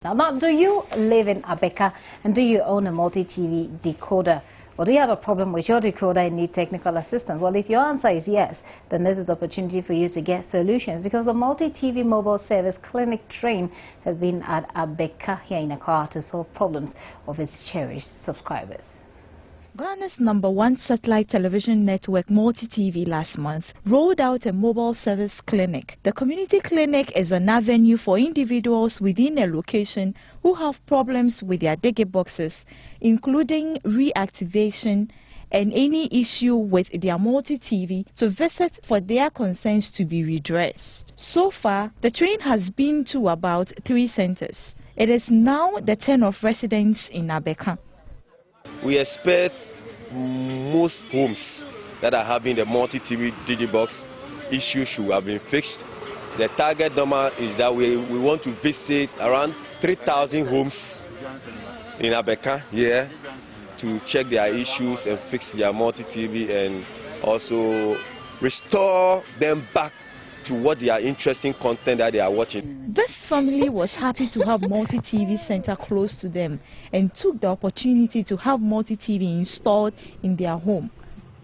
Now, do you live in Abeka and do you own a multi-TV decoder? Or do you have a problem with your decoder and need technical assistance? Well, if your answer is yes, then this is the opportunity for you to get solutions, because the multi-TV mobile service clinic train has been at Abeka here in Accra to solve problems of its cherished subscribers. Ghana's #1 satellite television network, MultiTV, last month rolled out a mobile service clinic. The community clinic is an avenue for individuals within a location who have problems with their digi boxes, including reactivation and any issue with their MultiTV, to visit for their concerns to be redressed. So far, the train has been to about 3 centers. It is now the turn of residents in Abeka. We expect most homes that are having the multi-TV digibox issue should have been fixed. The target number is that we want to visit around 3,000 homes in Abeka here to check their issues and fix their multi-TV and also restore them back to what their interesting content that they are watching. This family was happy to have multi-TV center close to them and took the opportunity to have multi-TV installed in their home.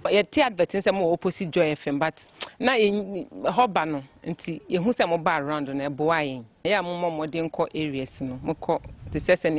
Yeti advertise mo opposite Joy FM, but na hoba no nti ye hu se mo ba around na eboa yen ya mo modern ko areas no mo ko the session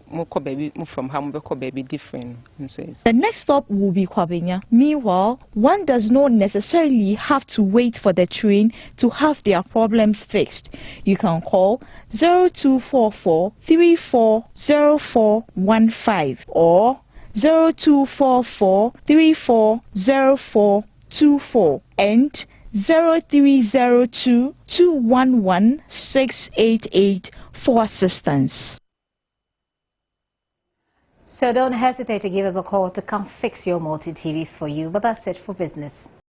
mo ko baby mo from ha mo be ko baby different. The next stop will be Kwabenya. Meanwhile, one does not necessarily have to wait for the train to have their problems fixed. You can call 0244 340415 or 0244 340424 and 0302 211 688 for assistance. So don't hesitate to give us a call to come fix your multi-TV for you. But that's it for business.